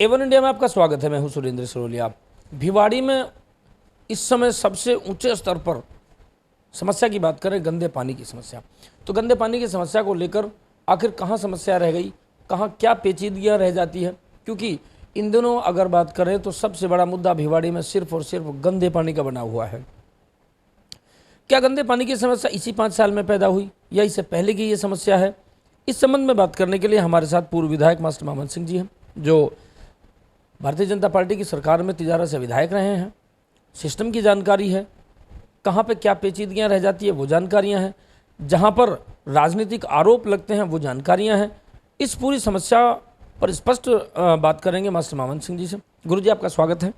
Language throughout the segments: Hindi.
एवन इंडिया में आपका स्वागत है। मैं हूं सुरेंद्र सरोलिया। भिवाड़ी में इस समय सबसे ऊंचे स्तर पर समस्या की बात करें, गंदे पानी की समस्या। तो गंदे पानी की समस्या को लेकर आखिर कहां समस्या रह गई, कहां क्या पेचीदगियां रह जाती है, क्योंकि इन दिनों अगर बात करें तो सबसे बड़ा मुद्दा भिवाड़ी में सिर्फ और सिर्फ गंदे पानी का बना हुआ है। क्या गंदे पानी की समस्या इसी 5 साल में पैदा हुई या इससे पहले की ये समस्या है? इस संबंध में बात करने के लिए हमारे साथ पूर्व विधायक मास्टर मामन सिंह जी हैं, जो भारतीय जनता पार्टी की सरकार में तिजारा से विधायक रहे हैं। सिस्टम की जानकारी है, कहाँ पे क्या पेचीदगियाँ रह जाती है वो जानकारियाँ हैं, जहाँ पर राजनीतिक आरोप लगते हैं वो जानकारियाँ हैं। इस पूरी समस्या पर स्पष्ट बात करेंगे मास्टर मामन सिंह जी से। गुरुजी, आपका स्वागत है।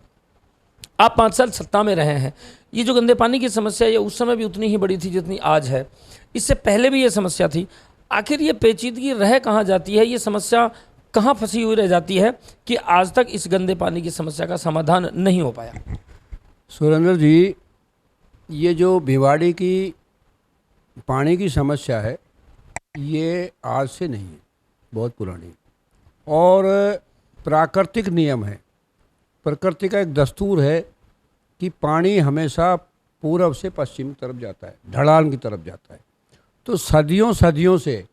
आप 5 साल सत्ता में रहे हैं। ये जो गंदे पानी की समस्या ये उस समय भी उतनी ही बड़ी थी जितनी आज है, इससे पहले भी ये समस्या थी। आखिर ये पेचीदगी रह कहाँ जाती है, ये समस्या कहाँ फंसी हुई रह जाती है कि आज तक इस गंदे पानी की समस्या का समाधान नहीं हो पाया? सुरेंद्र जी, ये जो भिवाड़ी की पानी की समस्या है ये आज से नहीं है, बहुत पुरानी और प्राकृतिक नियम है। प्रकृति का एक दस्तूर है कि पानी हमेशा पूरब से पश्चिम की तरफ जाता है, ढलान की तरफ जाता है। तो सदियों सदियों से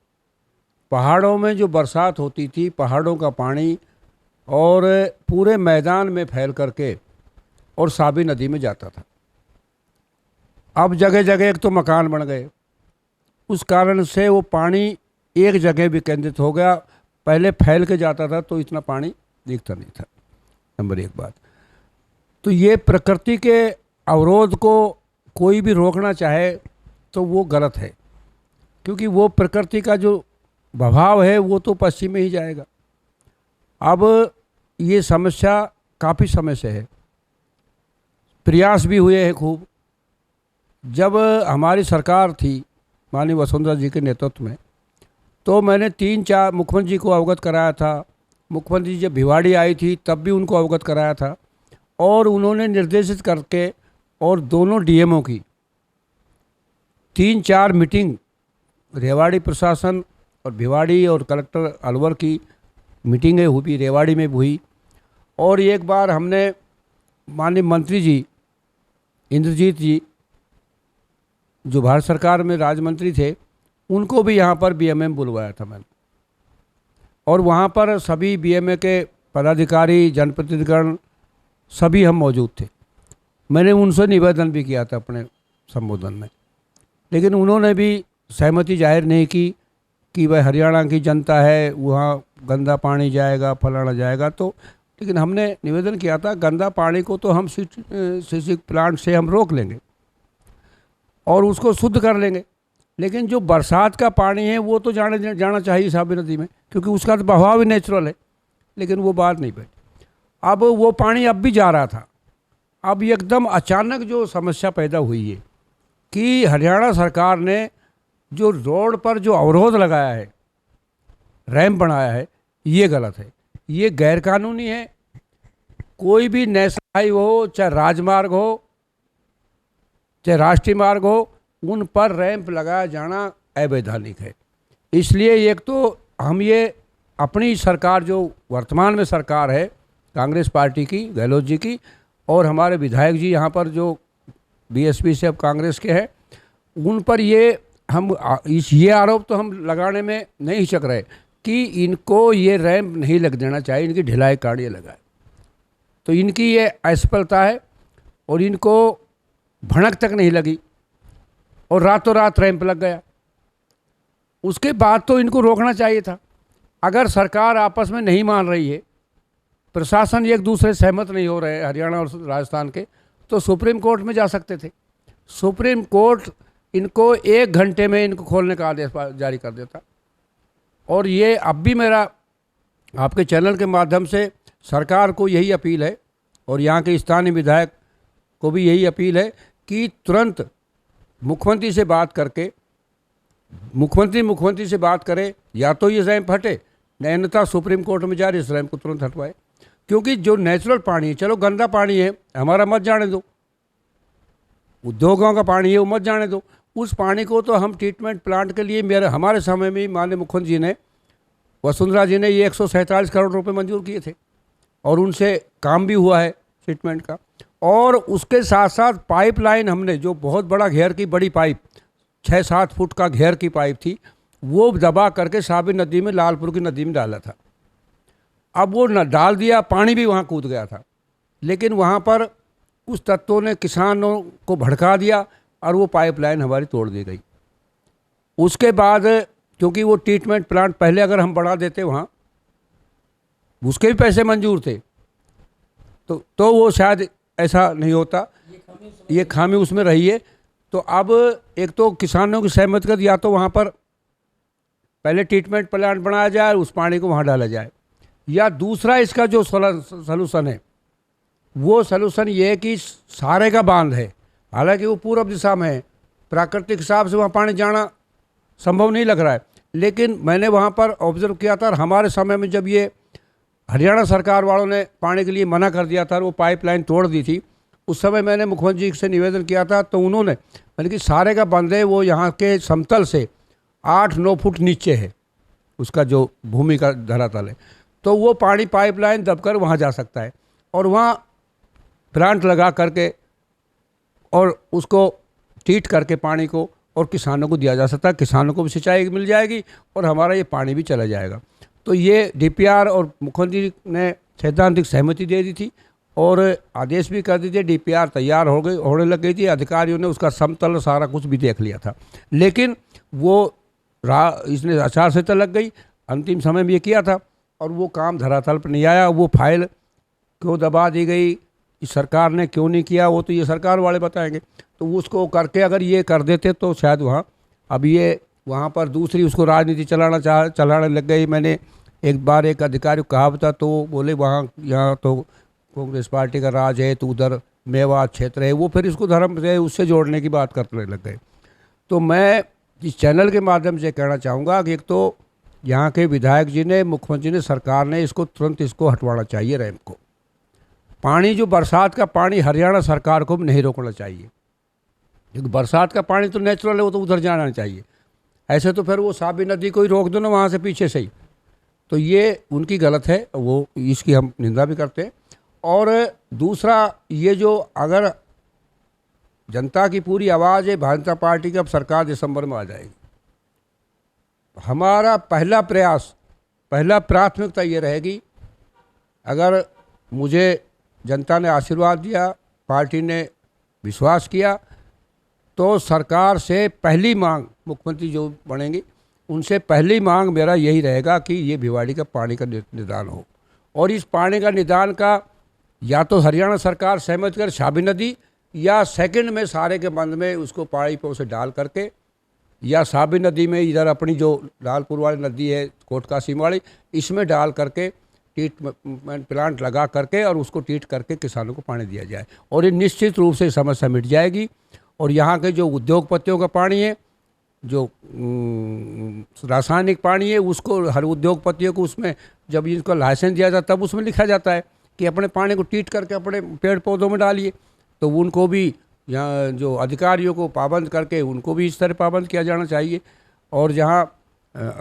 पहाड़ों में जो बरसात होती थी, पहाड़ों का पानी और पूरे मैदान में फैल करके और साबी नदी में जाता था। अब जगह जगह एक तो मकान बन गए, उस कारण से वो पानी एक जगह भी केंद्रित हो गया। पहले फैल के जाता था तो इतना पानी दिखता नहीं था। नंबर एक बात तो ये प्रकृति के अवरोध को कोई भी रोकना चाहे तो वो गलत है, क्योंकि वो प्रकृति का जो बहाव है वो तो पश्चिम में ही जाएगा। अब ये समस्या काफ़ी समय से है, प्रयास भी हुए हैं खूब। जब हमारी सरकार थी माननीय वसुंधरा जी के नेतृत्व में, तो मैंने 3-4 मुख्यमंत्री जी को अवगत कराया था। मुख्यमंत्री जी जब भिवाड़ी आई थी तब भी उनको अवगत कराया था, और उन्होंने निर्देशित करके और दोनों डीएमओ की 3-4 मीटिंग, रेवाड़ी प्रशासन और भिवाड़ी और कलेक्टर अलवर की मीटिंगें हुई, रेवाड़ी में हुई। और एक बार हमने माननीय मंत्री जी इंद्रजीत जी जो भारत सरकार में राज्य मंत्री थे, उनको भी यहाँ पर बीएमए बुलवाया था मैंने, और वहाँ पर सभी बीएमए के पदाधिकारी, जनप्रतिनिधिगण सभी हम मौजूद थे। मैंने उनसे निवेदन भी किया था अपने संबोधन में, लेकिन उन्होंने भी सहमति जाहिर नहीं की कि भाई हरियाणा की जनता है, वहाँ गंदा पानी जाएगा, फलाना जाएगा। तो लेकिन हमने निवेदन किया था गंदा पानी को तो हम सीसी प्लांट से हम रोक लेंगे और उसको शुद्ध कर लेंगे, लेकिन जो बरसात का पानी है वो तो जाना चाहिए साबी नदी में, क्योंकि उसका तो बहाव ही नेचुरल है। लेकिन वो बात नहीं बैठी। अब वो पानी अब भी जा रहा था। अब एकदम अचानक जो समस्या पैदा हुई है कि हरियाणा सरकार ने जो रोड पर जो अवरोध लगाया है, रैंप बनाया है, ये गलत है, ये गैरकानूनी है। कोई भी नेशनल हाईवे हो, चाहे राजमार्ग हो, चाहे राष्ट्रीय मार्ग हो, उन पर रैंप लगाया जाना अवैधानिक है। इसलिए एक तो हम ये अपनी सरकार जो वर्तमान में सरकार है कांग्रेस पार्टी की, गहलोत जी की, और हमारे विधायक जी यहाँ पर जो बीएसपी से अब कांग्रेस के हैं, उन पर ये आरोप तो हम लगाने में नहीं हिचक रहे कि इनको ये रैंप नहीं लग देना चाहिए, इनकी ढिलाई काढ़िए लगाए। तो इनकी ये असफलता है और इनको भनक तक नहीं लगी और रातों रात रैंप लग गया। उसके बाद तो इनको रोकना चाहिए था। अगर सरकार आपस में नहीं मान रही है, प्रशासन एक दूसरे सहमत नहीं हो रहे हरियाणा और राजस्थान के, तो सुप्रीम कोर्ट में जा सकते थे। सुप्रीम कोर्ट इनको 1 घंटे में इनको खोलने का आदेश जारी कर देता। और ये अब भी मेरा आपके चैनल के माध्यम से सरकार को यही अपील है और यहाँ के स्थानीय विधायक को भी यही अपील है कि तुरंत मुख्यमंत्री से बात करके मुख्यमंत्री से बात करे, या तो ये रैंप हटे, अन्यथा सुप्रीम कोर्ट में जारी इस रैंप को तुरंत हटवाए। क्योंकि जो नेचुरल पानी है, चलो गंदा पानी है हमारा मत जाने दो, उद्योगों का पानी है वो मत जाने दो, उस पानी को तो हम ट्रीटमेंट प्लांट के लिए हमारे समय में माननीय मुख्यमंत्री जी ने, वसुंधरा जी ने ये 147 करोड़ रुपए मंजूर किए थे। और उनसे काम भी हुआ है ट्रीटमेंट का। और उसके साथ साथ पाइपलाइन हमने जो बहुत बड़ा घेर की बड़ी पाइप 6-7 फुट का घेर की पाइप थी, वो दबा करके साबिर नदी में, लालपुर की नदी में डाला था। अब वो न डाल दिया, पानी भी वहाँ कूद गया था, लेकिन वहाँ पर कुछ तत्वों ने किसानों को भड़का दिया और वो पाइपलाइन हमारी तोड़ दी गई। उसके बाद क्योंकि वो ट्रीटमेंट प्लांट पहले अगर हम बढ़ा देते वहाँ, उसके भी पैसे मंजूर थे, तो वो शायद ऐसा नहीं होता, ये खामी उसमें रही है। तो अब एक तो किसानों की सहमति कर, या तो वहाँ पर पहले ट्रीटमेंट प्लांट बनाया जाए, उस पानी को वहाँ डाला जाए, या दूसरा इसका जो सलूशन है वो सलूशन ये है कि सारे का बांध है, हालांकि वो पूर्व दिशा में है, प्राकृतिक हिसाब से वहाँ पानी जाना संभव नहीं लग रहा है, लेकिन मैंने वहाँ पर ऑब्जर्व किया था। और हमारे समय में जब ये हरियाणा सरकार वालों ने पानी के लिए मना कर दिया था और वो पाइपलाइन तोड़ दी थी, उस समय मैंने मुख्यमंत्री जी से निवेदन किया था, तो उन्होंने मैंने कि सारे का बंद है, वो यहाँ के समतल से 8-9 फुट नीचे है, उसका जो भूमि का धरातल है, तो वो पानी पाइपलाइन दबकर वहाँ जा सकता है और वहाँ प्लांट लगा करके और उसको ट्रीट करके पानी को और किसानों को दिया जा सकता है। किसानों को भी सिंचाई मिल जाएगी और हमारा ये पानी भी चला जाएगा। तो ये डीपीआर और मुख्यमंत्री ने सैद्धांतिक सहमति दे दी थी और आदेश भी कर दिए। डीपीआर तैयार होने लग गई थी, अधिकारियों ने उसका समतल सारा कुछ भी देख लिया था, लेकिन वो इसने आचार संहिता लग गई, अंतिम समय में ये किया था और वो काम धरातल पर नहीं आया। वो फाइल क्यों दबा दी गई, इस सरकार ने क्यों नहीं किया, वो तो ये सरकार वाले बताएंगे। तो वो उसको करके अगर ये कर देते तो शायद वहाँ, अब ये वहाँ पर दूसरी उसको राजनीति चलाने लग गई। मैंने एक बार एक अधिकारी को कहा था, तो बोले वहाँ यहाँ तो कांग्रेस पार्टी का राज है, तो उधर मेवात क्षेत्र है, वो फिर इसको धर्म से उससे जोड़ने की बात करने लग गए। तो मैं इस चैनल के माध्यम से कहना चाहूँगा कि एक तो यहाँ के विधायक जी ने, मुख्यमंत्री ने, सरकार ने इसको तुरंत इसको हटवाना चाहिए रैंप को। पानी जो बरसात का पानी हरियाणा सरकार को भी नहीं रोकना चाहिए, क्योंकि बरसात का पानी तो नेचुरल है, वो तो उधर जाना चाहिए। ऐसे तो फिर वो साबी नदी को ही रोक दो ना वहाँ से पीछे से ही, तो ये उनकी गलत है, वो इसकी हम निंदा भी करते हैं। और दूसरा ये जो अगर जनता की पूरी आवाज़ है भारतीय जनता पार्टी की, अब सरकार दिसंबर में आ जाएगी, हमारा पहला प्रयास, पहला प्राथमिकता ये रहेगी, अगर मुझे जनता ने आशीर्वाद दिया, पार्टी ने विश्वास किया, तो सरकार से पहली मांग, मुख्यमंत्री जो बनेंगे उनसे पहली मांग मेरा यही रहेगा कि ये भिवाड़ी का पानी का निदान हो। और इस पानी का निदान का या तो हरियाणा सरकार सहमत कर साबी नदी, या सेकंड में सारे के बंद में उसको पाइपों से डाल करके, या साबी नदी में इधर अपनी जो लालपुर वाली नदी है कोटकासी वाली, इसमें डाल करके ट्रीटमेंट प्लांट लगा करके और उसको ट्रीट करके किसानों को पानी दिया जाए, और ये निश्चित रूप से समस्या मिट जाएगी। और यहाँ के जो उद्योगपतियों का पानी है, जो रासायनिक पानी है, उसको हर उद्योगपतियों को उसमें जब इनको लाइसेंस दिया जाता है तब उसमें लिखा जाता है कि अपने पानी को ट्रीट करके अपने पेड़ पौधों में डालिए। तो उनको भी यहाँ जो अधिकारियों को पाबंद करके उनको भी इस तरह पाबंद किया जाना चाहिए। और जहाँ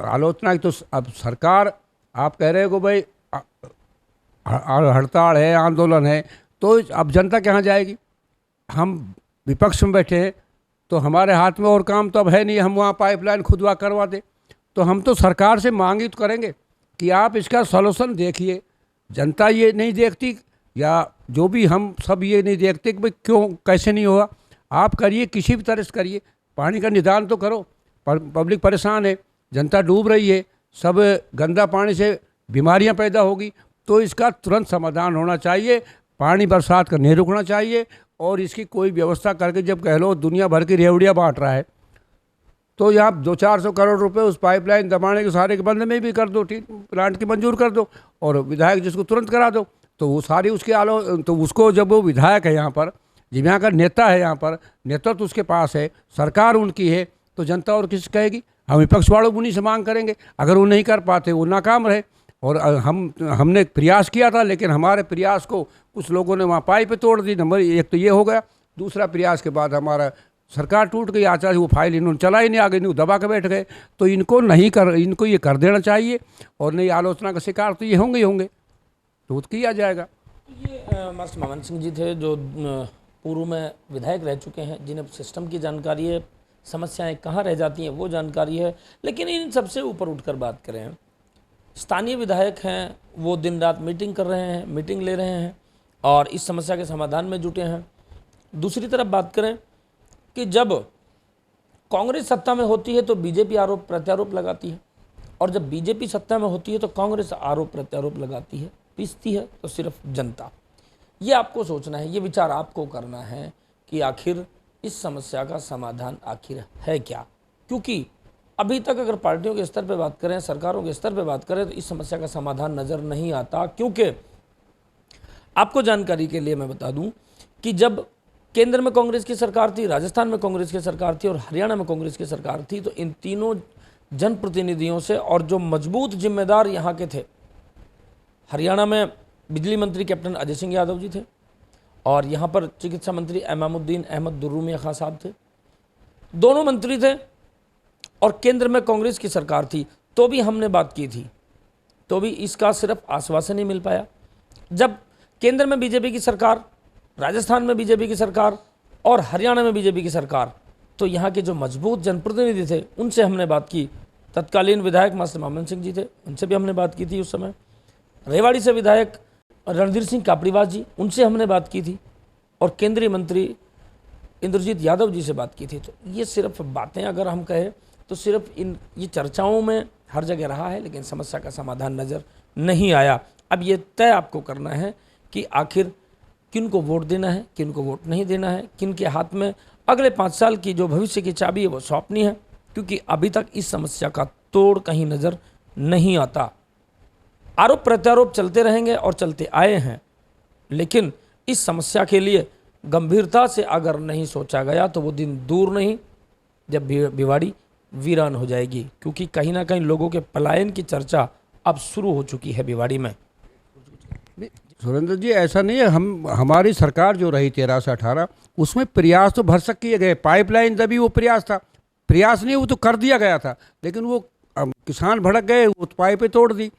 आलोचना, तो अब सरकार आप कह रहे हो भाई हड़ताल है, आंदोलन है, तो अब जनता कहाँ जाएगी? हम विपक्ष में बैठे हैं, तो हमारे हाथ में और काम तो अब है नहीं, हम वहाँ पाइपलाइन खुदवा करवा दें। तो हम तो सरकार से मांग ही तो करेंगे कि आप इसका सॉल्यूशन देखिए। जनता ये नहीं देखती, या जो भी हम सब ये नहीं देखते कि भाई क्यों कैसे नहीं हुआ, आप करिए, किसी भी तरह से करिए, पानी का निदान तो करो। पब्लिक परेशान है, जनता डूब रही है, सब गंदा पानी से बीमारियां पैदा होगी, तो इसका तुरंत समाधान होना चाहिए। पानी बरसात का नहीं रुकना चाहिए, और इसकी कोई व्यवस्था करके, जब कह लो दुनिया भर की रेवड़ियाँ बांट रहा है, तो यहाँ 200-400 करोड़ रुपए उस पाइपलाइन दबाने के सारे के बंद में भी कर दो, प्लांट की मंजूर कर दो, और विधायक जिसको तुरंत करा दो, तो वो सारी उसके तो उसको, जब वो विधायक है यहाँ पर, जब यहाँ का नेता है, यहाँ पर नेतृत्व तो उसके पास है, सरकार उनकी है, तो जनता और किसी कहेगी? हम विपक्ष वालों उन्हीं से मांग करेंगे। अगर वो नहीं कर पाते, वो नाकाम रहे। और हमने प्रयास किया था, लेकिन हमारे प्रयास को कुछ लोगों ने वहाँ पाइप तोड़ दी। नंबर एक तो ये हो गया, दूसरा प्रयास के बाद हमारा सरकार टूट गई, आचार्य वो फाइल इन्होंने चला ही नहीं, आगे नहीं, दबा के बैठ गए। तो इनको ये कर देना चाहिए, और नहीं आलोचना का शिकार तो ये होंगे ही होंगे। तो वो किया जाएगा। ये मास्टर मामन सिंह जी थे जो पूर्व में विधायक रह चुके हैं, जिन्हें सिस्टम की जानकारी है, समस्याएं कहाँ रह जाती हैं वो जानकारी है। लेकिन इन सबसे ऊपर उठकर बात करें, स्थानीय विधायक हैं, वो दिन रात मीटिंग कर रहे हैं, मीटिंग ले रहे हैं और इस समस्या के समाधान में जुटे हैं। दूसरी तरफ बात करें कि जब कांग्रेस सत्ता में होती है तो बीजेपी आरोप प्रत्यारोप लगाती है, और जब बीजेपी सत्ता में होती है तो कांग्रेस आरोप प्रत्यारोप लगाती है। पीसती है तो सिर्फ जनता। ये आपको सोचना है, ये विचार आपको करना है कि आखिर इस समस्या का समाधान आखिर है क्या। क्योंकि अभी तक अगर पार्टियों के स्तर पर बात करें, सरकारों के स्तर पर बात करें, तो इस समस्या का समाधान नज़र नहीं आता। क्योंकि आपको जानकारी के लिए मैं बता दूं कि जब केंद्र में कांग्रेस की सरकार थी, राजस्थान में कांग्रेस की सरकार थी और हरियाणा में कांग्रेस की सरकार थी, तो इन तीनों जनप्रतिनिधियों से, और जो मजबूत जिम्मेदार यहाँ के थे, हरियाणा में बिजली मंत्री कैप्टन अजय सिंह यादव जी थे और यहाँ पर चिकित्सा मंत्री इमामुद्दीन अहमद दुर्रू मियां खां साहब थे। दोनों मंत्री थे और केंद्र में कांग्रेस की सरकार थी, तो भी हमने बात की थी, तो भी इसका सिर्फ आश्वासन ही मिल पाया। जब केंद्र में बीजेपी की सरकार, राजस्थान में बीजेपी की सरकार और हरियाणा में बीजेपी की सरकार, तो यहाँ के जो मजबूत जनप्रतिनिधि थे उनसे हमने बात की। तत्कालीन विधायक मास्टर मामन सिंह जी थे, उनसे भी हमने बात की थी। उस समय रेवाड़ी से विधायक रणधीर सिंह कापड़ीवास जी, उनसे हमने बात की थी और केंद्रीय मंत्री इंद्रजीत यादव जी से बात की थी। तो ये सिर्फ बातें अगर हम कहें तो सिर्फ ये चर्चाओं में हर जगह रहा है, लेकिन समस्या का समाधान नज़र नहीं आया। अब ये तय आपको करना है कि आखिर किन को वोट देना है, किन को वोट नहीं देना है, किन के हाथ में अगले 5 साल की जो भविष्य की चाबी है वो सौंपनी है। क्योंकि अभी तक इस समस्या का तोड़ कहीं नज़र नहीं आता। आरोप प्रत्यारोप चलते रहेंगे और चलते आए हैं, लेकिन इस समस्या के लिए गंभीरता से अगर नहीं सोचा गया तो वो दिन दूर नहीं जब भिवाड़ी वीरान हो जाएगी। क्योंकि कहीं ना कहीं लोगों के पलायन की चर्चा अब शुरू हो चुकी है भिवाड़ी में। सुरेंद्र जी, ऐसा नहीं है, हमारी सरकार जो रही 13 से 18, उसमें प्रयास तो भरसक किए गए। पाइपलाइन तभी वो प्रयास था, प्रयास नहीं, वो तो कर दिया गया था, लेकिन वो किसान भड़क गए, वो पाइपें तोड़ दी।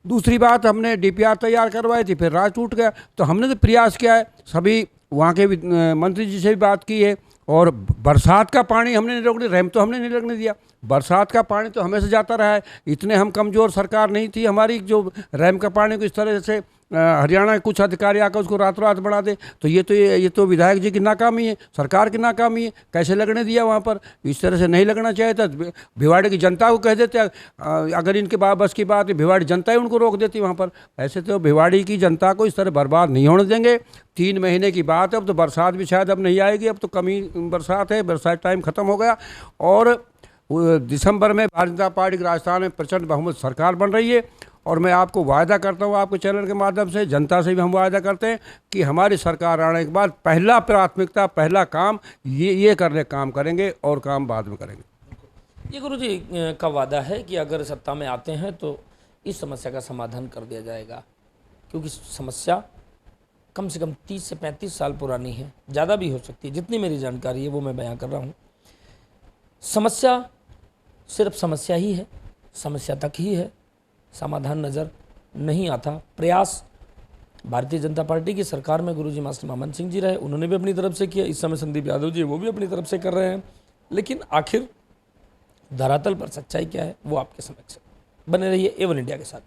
दूसरी बात, हमने डीपीआर तैयार करवाई थी, फिर राज टूट गया। तो हमने तो प्रयास किया है, सभी वहाँ के मंत्री जी से भी बात की है, और बरसात का पानी हमने नहीं रोकने, रैम तो हमने नहीं लगने दिया। बरसात का पानी तो हमेशा जाता रहा है, इतने हम कमज़ोर सरकार नहीं थी हमारी जो रैम का पानी को इस तरह से हरियाणा के कुछ अधिकारी आकर उसको रातों रात बढ़ा दे। तो ये तो विधायक जी की नाकामी है, सरकार की नाकामी है। कैसे लगने दिया वहाँ पर? इस तरह से नहीं लगना चाहिए था। भिवाड़ी की जनता को कह देते, अगर इनके बस की बात है, भिवाड़ी जनता ही उनको रोक देती वहाँ पर। ऐसे तो भिवाड़ी की जनता को इस तरह बर्बाद नहीं होने देंगे। 3 महीने की बात है, अब तो बरसात भी शायद अब नहीं आएगी, अब तो कमी बरसात है, बरसात टाइम ख़त्म हो गया। और दिसंबर में भारतीय जनता पार्टी की राजस्थान में प्रचंड बहुमत सरकार बन रही है। और मैं आपको वायदा करता हूँ, आपके चैनल के माध्यम से, जनता से भी हम वायदा करते हैं कि हमारी सरकार आने के बाद पहला प्राथमिकता, पहला काम ये करने काम करेंगे और काम बाद में करेंगे। ये गुरुजी का वादा है कि अगर सत्ता में आते हैं तो इस समस्या का समाधान कर दिया जाएगा। क्योंकि समस्या कम से कम 30 से 35 साल पुरानी है, ज़्यादा भी हो सकती है। जितनी मेरी जानकारी है वो मैं बयां कर रहा हूँ। समस्या सिर्फ समस्या ही है, समस्या तक ही है, समाधान नज़र नहीं आता। प्रयास भारतीय जनता पार्टी की सरकार में गुरुजी मास्टर मामन सिंह जी रहे, उन्होंने भी अपनी तरफ से किया। इस समय संदीप यादव जी वो भी अपनी तरफ से कर रहे हैं। लेकिन आखिर धरातल पर सच्चाई क्या है वो आपके समक्ष है। बने रहिए A1 इंडिया के साथ।